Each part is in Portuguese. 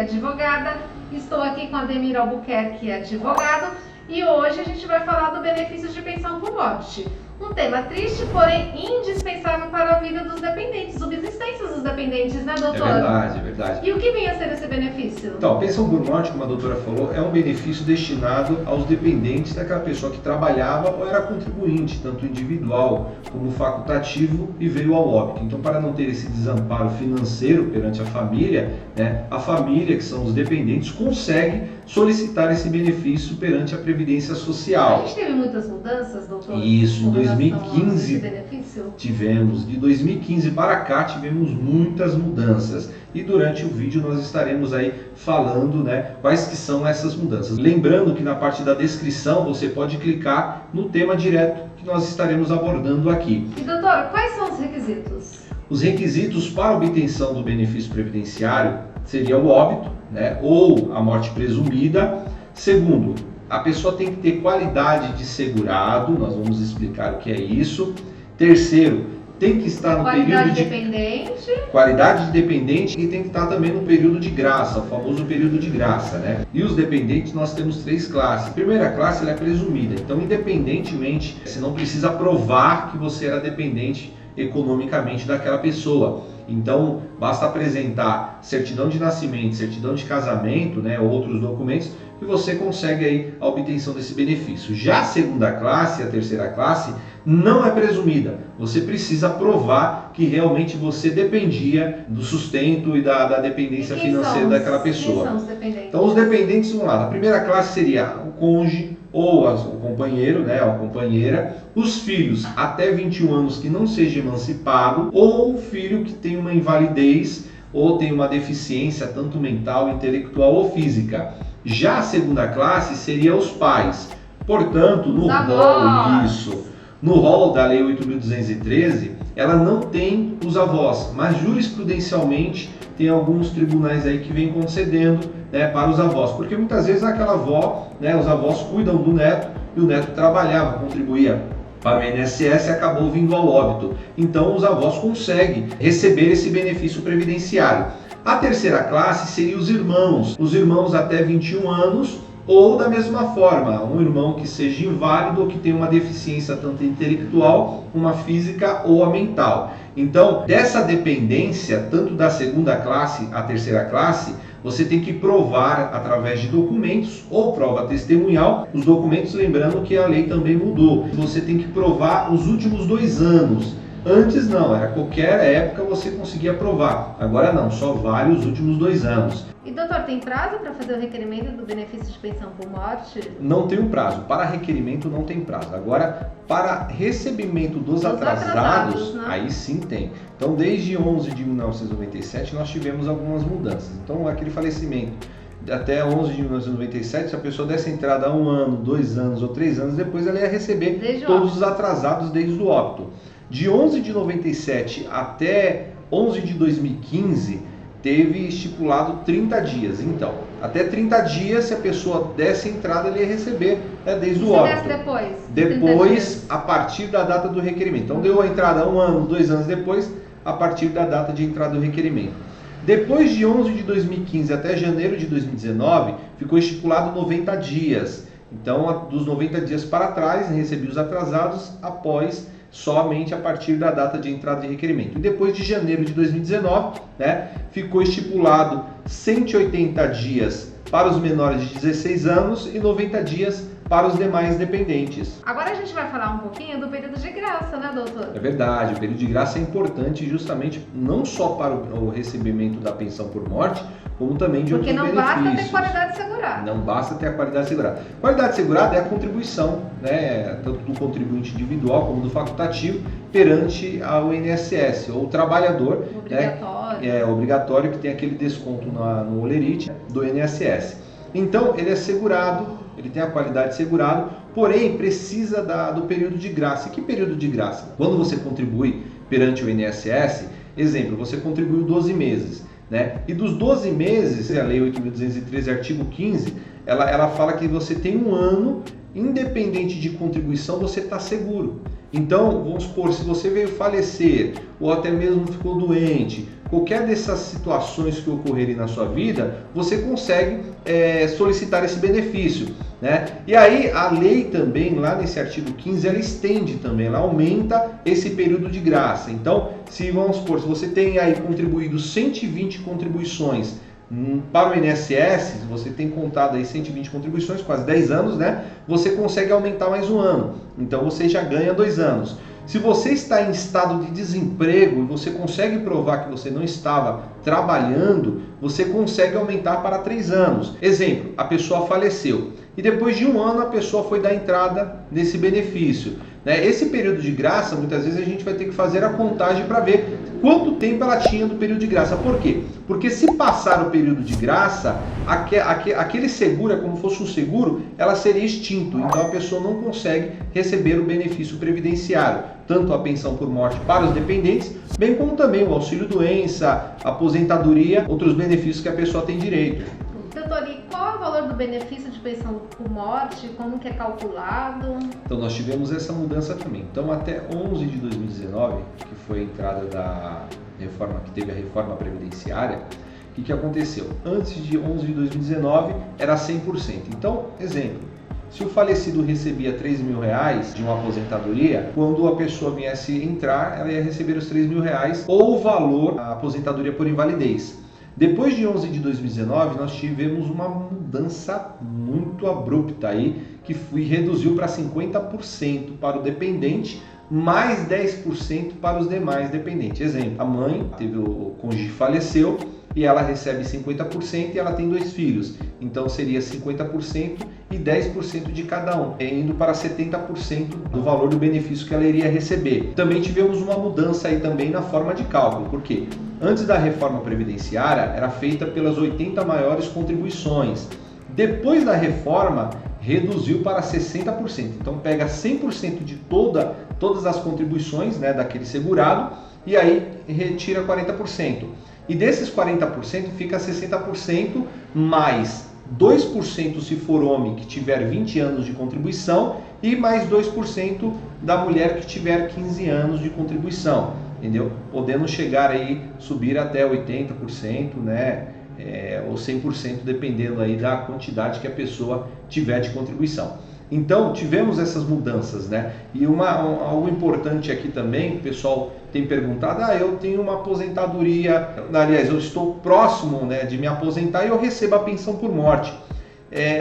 advogada. Estou aqui com Ademir Albuquerque, advogado, e hoje a gente vai falar do benefício de pensão por morte. Um tema triste, porém indispensável para a vida dos dependentes, subsistência dos dependentes, né, doutor? É verdade. E o que vem a ser esse benefício? Então, a pensão por morte, como a doutora falou, é um benefício destinado aos dependentes daquela pessoa que trabalhava ou era contribuinte, tanto individual como facultativo, e veio ao óbito. Então, para não ter esse desamparo financeiro perante a família, a família, que são os dependentes, consegue solicitar esse benefício perante a Previdência Social. A gente teve muitas mudanças, doutor? Isso, em 2015 benefício? tivemos. De 2015 para cá tivemos muitas mudanças. E durante o vídeo nós estaremos aí falando, quais que são essas mudanças. Lembrando que na parte da descrição você pode clicar no tema direto que nós estaremos abordando aqui. E doutor, quais são os requisitos? Os requisitos para a obtenção do benefício previdenciário seria o óbito, ou a morte presumida. Segundo, a pessoa tem que ter qualidade de segurado, nós vamos explicar o que é isso. Terceiro, tem que estar no período de qualidade de dependente, e tem que estar também no período de graça, o famoso período de graça, E os dependentes nós temos 3 classes. A primeira classe ela é presumida, então independentemente, você não precisa provar que você era dependente economicamente daquela pessoa. Então basta apresentar certidão de nascimento, certidão de casamento, outros documentos, que você consegue aí a obtenção desse benefício. Já a segunda classe, a terceira classe, não é presumida. Você precisa provar que realmente você dependia do sustento e da dependência financeira daquela pessoa. Quem são os dependentes? Então os dependentes, vamos lá, na primeira classe seria o cônjuge, ou o companheiro, ou a companheira, os filhos até 21 anos que não seja emancipado, ou o filho que tem uma invalidez ou tem uma deficiência tanto mental, intelectual ou física. Já a segunda classe seria os pais. Portanto, no rol da Lei 8.213, ela não tem os avós, mas jurisprudencialmente tem alguns tribunais aí que vêm concedendo para os avós, porque muitas vezes aquela avó, os avós cuidam do neto e o neto trabalhava, contribuía para o INSS e acabou vindo ao óbito. Então os avós conseguem receber esse benefício previdenciário. A terceira classe seria os irmãos até 21 anos, ou da mesma forma, um irmão que seja inválido ou que tenha uma deficiência tanto intelectual, uma física ou a mental. Então, dessa dependência, tanto da segunda classe à terceira classe, você tem que provar através de documentos ou prova testemunhal. Os documentos, lembrando que a lei também mudou. Você tem que provar os últimos 2 anos. Antes não, era qualquer época você conseguia provar. Agora não, só vale os últimos 2 anos. E doutor, tem prazo para fazer o requerimento do benefício de pensão por morte? Não tem um prazo. Para requerimento não tem prazo. Agora, para recebimento dos atrasados, aí sim tem. Então, desde 11 de 1997 nós tivemos algumas mudanças. Então, aquele falecimento até 11 de 1997, se a pessoa desse entrada há 1 ano, 2 anos ou 3 anos depois, ela ia receber todos os atrasados desde o óbito. De 11 de 97 até 11 de 2015, teve estipulado 30 dias. Então, até 30 dias, se a pessoa desse entrada, ele ia receber desde o óbito. Se desse depois, a partir da data do requerimento. Então, deu a entrada 1 ano, 2 anos depois, a partir da data de entrada do requerimento. Depois de 11 de 2015 até janeiro de 2019, ficou estipulado 90 dias. Então, dos 90 dias para trás, recebi os atrasados após somente a partir da data de entrada de requerimento. E depois de janeiro de 2019, ficou estipulado 180 dias para os menores de 16 anos e 90 dias para os demais dependentes. Agora a gente vai falar um pouquinho do período de graça, doutor? É verdade, o período de graça é importante justamente não só para o recebimento da pensão por morte, como também de outros benefícios. Porque não basta ter qualidade segurada. Não basta ter a qualidade segurada. Qualidade segurada é a contribuição, tanto do contribuinte individual como do facultativo, perante ao INSS, ou o trabalhador. Obrigatório. É obrigatório que tem aquele desconto no Olerite do INSS. Então, ele é segurado, ele tem a qualidade segurado, porém precisa do período de graça. E que período de graça? Quando você contribui perante o INSS, exemplo, você contribuiu 12 meses. E dos 12 meses, a Lei 8.213, artigo 15, ela fala que você tem 1 ano, independente de contribuição, você está seguro. Então, vamos supor, se você veio falecer ou até mesmo ficou doente, qualquer dessas situações que ocorrerem na sua vida, você consegue solicitar esse benefício, né? E aí a lei também, lá nesse artigo 15, ela estende também, ela aumenta esse período de graça. Então, se vamos supor, se você tem aí contribuído 120 contribuições para o INSS, se você tem contado aí 120 contribuições, quase 10 anos, né? Você consegue aumentar mais um ano. Então você já ganha 2 anos. Se você está em estado de desemprego e você consegue provar que você não estava trabalhando, você consegue aumentar para 3 anos. Exemplo, a pessoa faleceu e depois de um ano a pessoa foi dar entrada nesse benefício. Esse período de graça, muitas vezes a gente vai ter que fazer a contagem para ver quanto tempo ela tinha do período de graça. Por quê? Porque se passar o período de graça, aquele seguro é como se fosse um seguro, ela seria extinto. Então a pessoa não consegue receber o benefício previdenciário, tanto a pensão por morte para os dependentes, bem como também o auxílio-doença, aposentadoria, outros benefícios que a pessoa tem direito. Doutor, e qual é o valor do benefício de pensão por morte? Como que é calculado? Então nós tivemos essa mudança também. Então até 11 de 2019, que foi a entrada da reforma, que teve a reforma previdenciária, o que aconteceu? Antes de 11 de 2019 era 100%. Então, exemplo, se o falecido recebia R$3.000 de uma aposentadoria, quando a pessoa viesse entrar, ela ia receber os R$3.000 ou o valor da aposentadoria por invalidez. Depois de 11 de 2019, nós tivemos uma mudança muito abrupta aí, que reduziu para 50% para o dependente, mais 10% para os demais dependentes. Exemplo, a mãe teve o cônjuge faleceu e ela recebe 50% e ela tem 2 filhos. Então seria 50% e 10% de cada um, indo para 70% do valor do benefício que ela iria receber. Também tivemos uma mudança aí também na forma de cálculo, porque antes da reforma previdenciária era feita pelas 80 maiores contribuições. Depois da reforma reduziu para 60%. Então pega 100% de todas as contribuições, né, daquele segurado e aí retira 40%. E desses 40% fica 60% mais 2% se for homem que tiver 20 anos de contribuição e mais 2% da mulher que tiver 15 anos de contribuição, entendeu? Podendo chegar aí, subir até 80%, né? Ou 100%, dependendo aí da quantidade que a pessoa tiver de contribuição. Então, tivemos essas mudanças, né? E algo importante aqui também, o pessoal tem perguntado, eu tenho uma aposentadoria, aliás, eu estou próximo, né, de me aposentar e eu recebo a pensão por morte.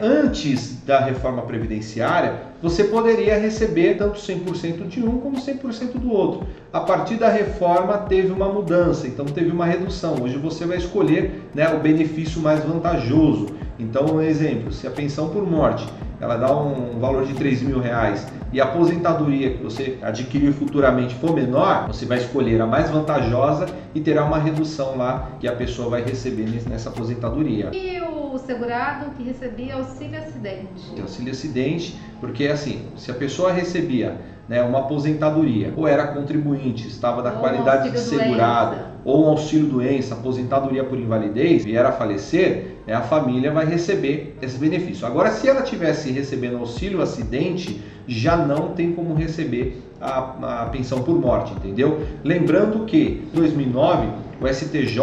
Antes da reforma previdenciária, você poderia receber tanto 100% de um como 100% do outro. A partir da reforma teve uma mudança, então teve uma redução. Hoje você vai escolher, né, o benefício mais vantajoso. Então, um exemplo, se a pensão por morte ela dá um valor de R$3.000 e a aposentadoria que você adquirir futuramente for menor, você vai escolher a mais vantajosa e terá uma redução lá que a pessoa vai receber nessa aposentadoria. E o segurado que recebia auxílio acidente? Auxílio acidente, porque assim, se a pessoa recebia, né, uma aposentadoria, ou era contribuinte, estava da qualidade de segurado, ou um auxílio doença, aposentadoria por invalidez, vier a falecer, a família vai receber esse benefício. Agora, se ela tivesse recebendo auxílio acidente, já não tem como receber a pensão por morte, entendeu? Lembrando que em 2009 o STJ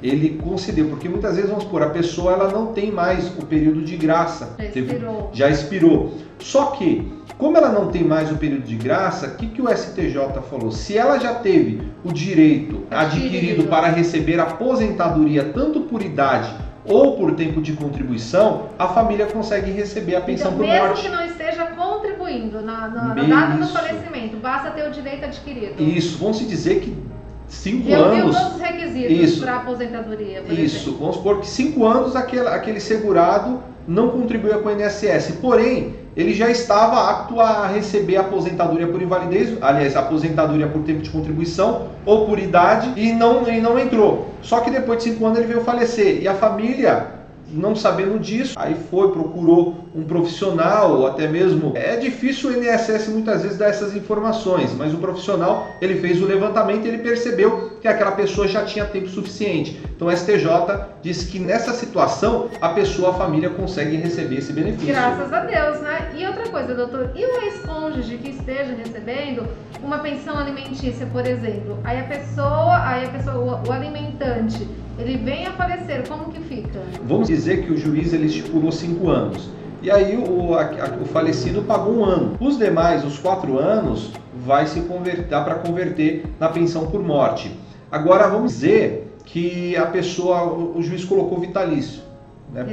ele concedeu, porque muitas vezes, vamos supor, a pessoa ela não tem mais o período de graça, já expirou. Só que, como ela não tem mais o período de graça, o que o STJ falou? Se ela já teve o direito adquirido para receber aposentadoria tanto por idade ou por tempo de contribuição, a família consegue receber a pensão por morte. Mesmo que não esteja contribuindo na data do falecimento, basta ter o direito adquirido. Isso, vamos dizer que 5 anos... Reuniu todos os requisitos para a aposentadoria, por exemplo. Vamos supor que 5 anos aquele segurado não contribuía com o INSS, porém, ele já estava apto a receber a aposentadoria por invalidez, aliás, a aposentadoria por tempo de contribuição ou por idade, e não entrou. Só que depois de 5 anos ele veio falecer, e a família não sabendo disso, aí procurou um profissional, ou até mesmo... É difícil o INSS muitas vezes dar essas informações, mas o profissional, ele fez o levantamento e ele percebeu que aquela pessoa já tinha tempo suficiente. Então o STJ disse que nessa situação, a família consegue receber esse benefício. Graças a Deus, né? E outra coisa, doutor, e o ex-cônjuge que esteja recebendo uma pensão alimentícia, por exemplo, aí a pessoa, o alimentante, ele vem a falecer, como que fica? Vamos dizer que o juiz ele estipulou 5 anos. E aí o falecido pagou 1 ano. Os demais, os 4 anos, vai se converter, dá para converter na pensão por morte. Agora vamos dizer que a pessoa, o juiz colocou vitalício. Né?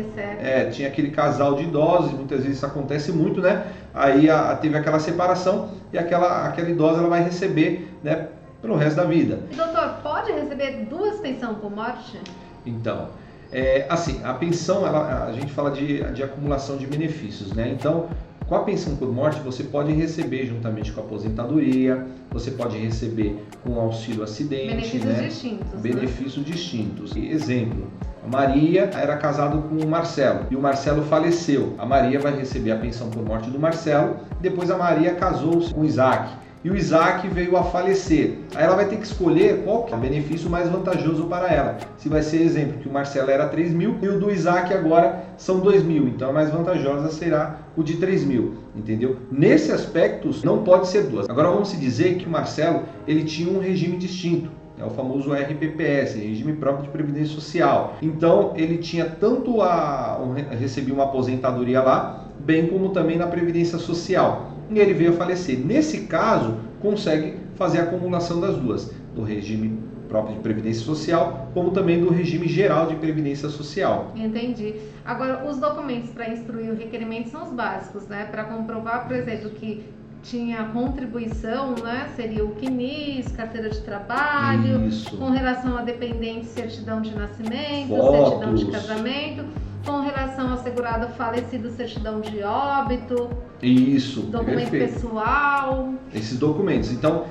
Tinha aquele casal de idosos, muitas vezes isso acontece muito, né? Aí teve aquela separação e aquela idosa ela vai receber, né, pelo resto da vida. Doutor, pode receber 2 pensões por morte? Então, assim, a pensão, a gente fala de acumulação de benefícios, né? Então, com a pensão por morte, você pode receber juntamente com a aposentadoria, você pode receber com o auxílio acidente, benefícios distintos. Benefícios distintos. Exemplo, a Maria era casada com o Marcelo e o Marcelo faleceu. A Maria vai receber a pensão por morte do Marcelo, depois a Maria casou-se com o Isaac. E o Isaac veio a falecer. Aí ela vai ter que escolher qual que é o benefício mais vantajoso para ela. Se vai ser, exemplo, que o Marcelo era 3.000 e o do Isaac agora são 2.000. Então a mais vantajosa será o de 3.000, entendeu? Nesse aspecto não pode ser 2. Agora vamos dizer que o Marcelo ele tinha um regime distinto. É o famoso RPPS, Regime Próprio de Previdência Social. Então ele tinha tanto recebia uma aposentadoria lá, bem como também na Previdência Social. E ele veio a falecer. Nesse caso, consegue fazer a acumulação das duas, do regime próprio de Previdência Social, como também do regime geral de Previdência Social. Entendi. Agora, os documentos para instruir o requerimento são os básicos, né? Para comprovar, por exemplo, que tinha contribuição, né? Seria o CNIS, carteira de trabalho, Isso. Com relação a dependente, certidão de nascimento, Fotos. Certidão de casamento, com relação ao segurado falecido, certidão de óbito, Isso, documento perfeito. Pessoal. Esses documentos. Então,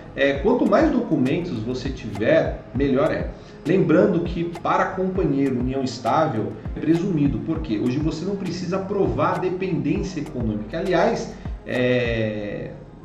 quanto mais documentos você tiver, melhor é. Lembrando que para companheiro união estável é presumido, porque hoje você não precisa provar dependência econômica. Aliás,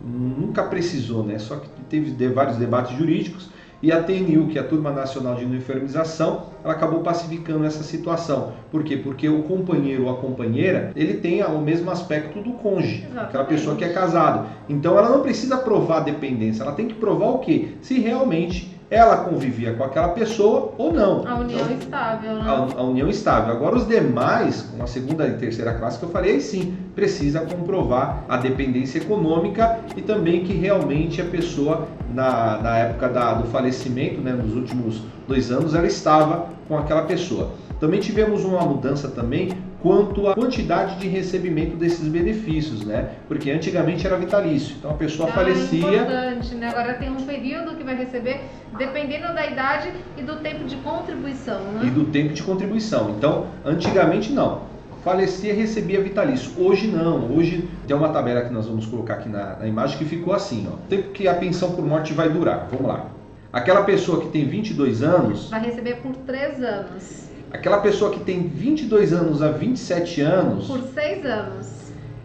nunca precisou, né? Só que teve vários debates jurídicos e a TNU, que é a Turma Nacional de Uniformização, ela acabou pacificando essa situação. Por quê? Porque o companheiro ou a companheira, ele tem o mesmo aspecto do cônjuge, Exatamente. Aquela pessoa que é casado. Então ela não precisa provar dependência, ela tem que provar o quê? Se realmente ela convivia com aquela pessoa ou não. A união então, estável, né? A união estável. Agora os demais, com a segunda e terceira classe que eu falei, aí sim, precisa comprovar a dependência econômica e também que realmente a pessoa, na época do falecimento, né, nos últimos 2 anos, ela estava com aquela pessoa. Também tivemos uma mudança também quanto à quantidade de recebimento desses benefícios, né? Porque antigamente era vitalício, então a pessoa falecia... É importante, né? Agora tem um período que vai receber dependendo da idade e do tempo de contribuição, né? E do tempo de contribuição. Então, antigamente não. Falecia e recebia vitalício. Hoje não. Hoje tem uma tabela que nós vamos colocar aqui na imagem que ficou assim, ó. O tempo que a pensão por morte vai durar. Vamos lá. Aquela pessoa que tem 22 anos... Vai receber por 3 anos. Aquela pessoa que tem 22 anos a 27 anos... Por 6 anos.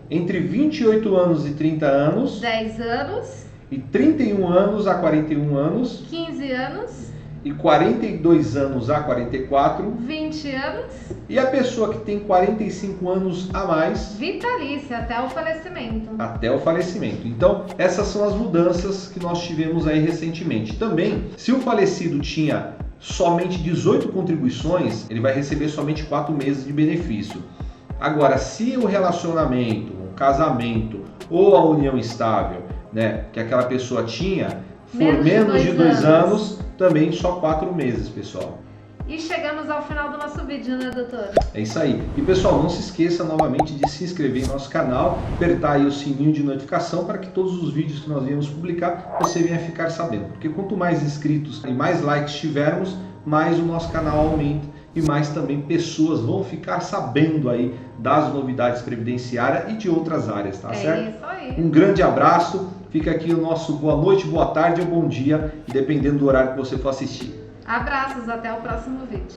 Entre 28 anos e 30 anos... 10 anos. E 31 anos a 41 anos... 15 anos. E 42 anos a 44... 20 anos. E a pessoa que tem 45 anos a mais... Vitalícia, até o falecimento. Até o falecimento. Então, essas são as mudanças que nós tivemos aí recentemente. Também, se o falecido tinha somente 18 contribuições, ele vai receber somente 4 meses de benefício. Agora, se o relacionamento, o casamento ou a união estável, né, que aquela pessoa tinha, for menos de 2 anos, também só 4 meses, pessoal. E chegamos ao final do nosso vídeo, né, doutor? É isso aí. E pessoal, não se esqueça novamente de se inscrever em nosso canal, apertar aí o sininho de notificação para que todos os vídeos que nós viemos publicar, você venha ficar sabendo. Porque quanto mais inscritos e mais likes tivermos, mais o nosso canal aumenta e mais também pessoas vão ficar sabendo aí das novidades previdenciárias e de outras áreas, tá certo? É isso aí. Um grande abraço, fica aqui o nosso boa noite, boa tarde ou bom dia, dependendo do horário que você for assistir. Abraços, até o próximo vídeo.